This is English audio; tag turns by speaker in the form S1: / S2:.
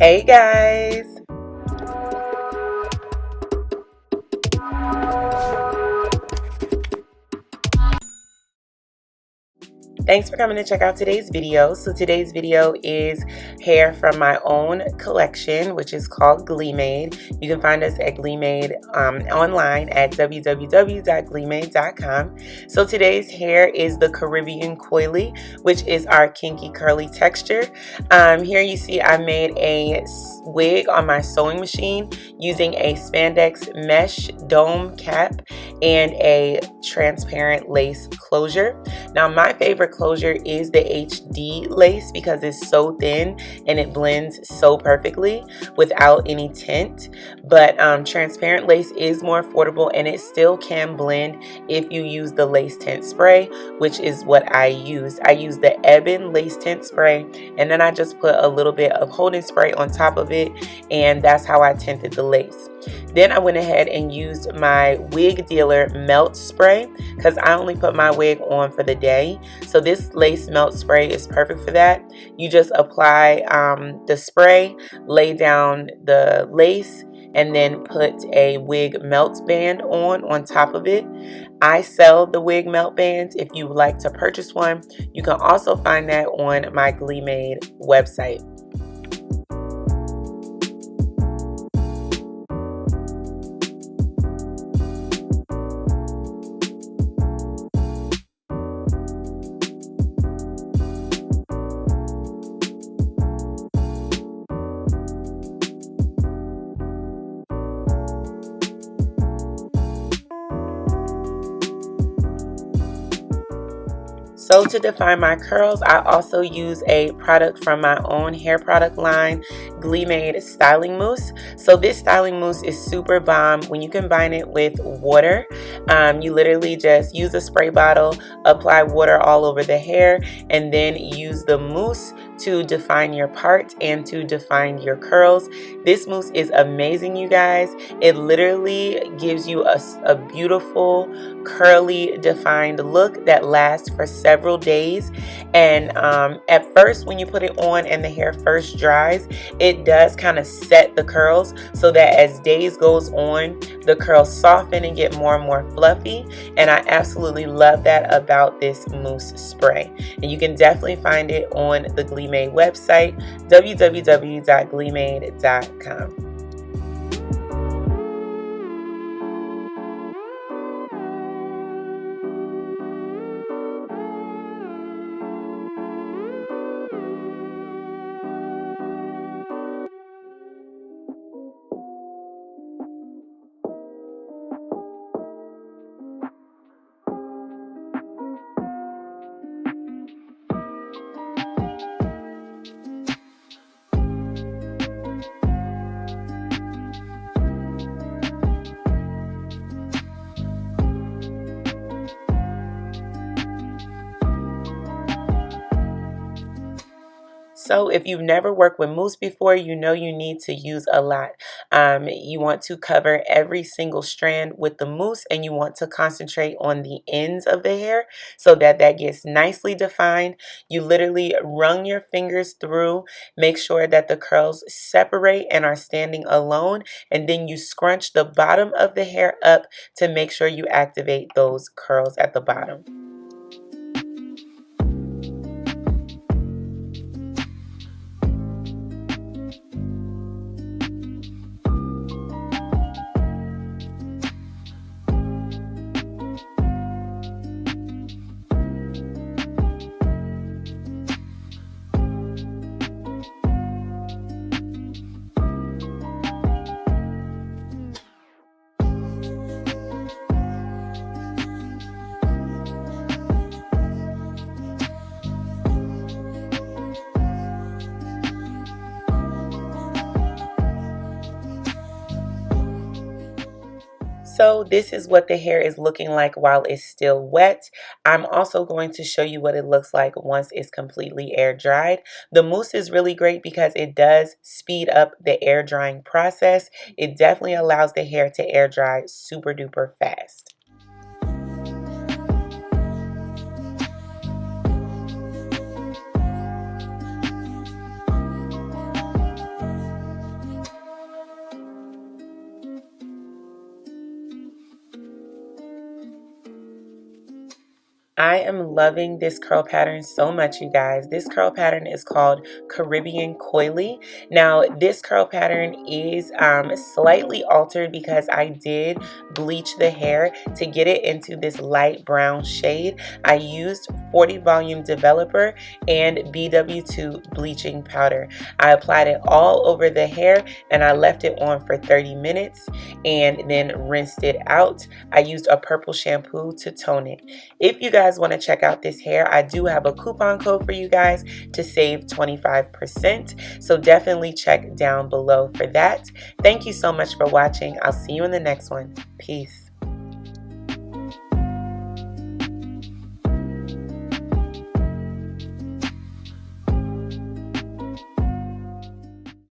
S1: Hey guys! Thanks for coming to check out today's video. So today's video is hair from my own collection, which is called GLEEmade. You can find us at GLEEmade online at www.gleemade.com. So today's hair is the Caribbean Coily, which is our kinky curly texture. Here you see I made a wig on my sewing machine using a spandex mesh dome cap and a transparent lace closure. Now my favorite closure is the HD lace because it's so thin and it blends so perfectly without any tint. But transparent lace is more affordable and it still can blend if you use the lace tint spray, which is what I use. I use the Ebin lace tint spray, and then I just put a little bit of holding spray on top of it, and that's how I tinted the lace. Then I went ahead and used my wig dealer melt spray because I only put my wig on for the day. So this lace melt spray is perfect for that. You just apply the spray, lay down the lace, and then put a wig melt band on top of it. I sell the wig melt bands. If you would like to purchase one, you can also find that on my GLEEmade website. So to define my curls, I also use a product from my own hair product line, GLEEmade Styling Mousse. So this styling mousse is super bomb when you combine it with water. You literally just use a spray bottle, apply water all over the hair, and then use the mousse to define your parts and to define your curls. This mousse is amazing, you guys. It literally gives you a beautiful curly defined look that lasts for several days. And at first when you put it on and the hair first dries, it does kind of set the curls so that as days goes on, the curls soften and get more and more fluffy. And I absolutely love that about this mousse spray. And you can definitely find it on the GLEEmade website, www.gleemade.com. So if you've never worked with mousse before, you know you need to use a lot. You want to cover every single strand with the mousse, and you want to concentrate on the ends of the hair so that gets nicely defined. You literally run your fingers through, make sure that the curls separate and are standing alone, and then you scrunch the bottom of the hair up to make sure you activate those curls at the bottom. So this is what the hair is looking like while it's still wet. I'm also going to show you what it looks like once it's completely air dried. The mousse is really great because it does speed up the air drying process. It definitely allows the hair to air dry super duper fast. I am loving this curl pattern so much, you guys. This curl pattern is called Caribbean Coily. Now, this curl pattern is slightly altered because I did bleach the hair to get it into this light brown shade. I used 40 volume developer and BW2 bleaching powder. I applied it all over the hair and I left it on for 30 minutes and then rinsed it out. I used a purple shampoo to tone it. If you guys want to check out this hair, I do have a coupon code for you guys to save 25%. So definitely check down below for that. Thank you so much for watching. I'll see you in the next one. Peace.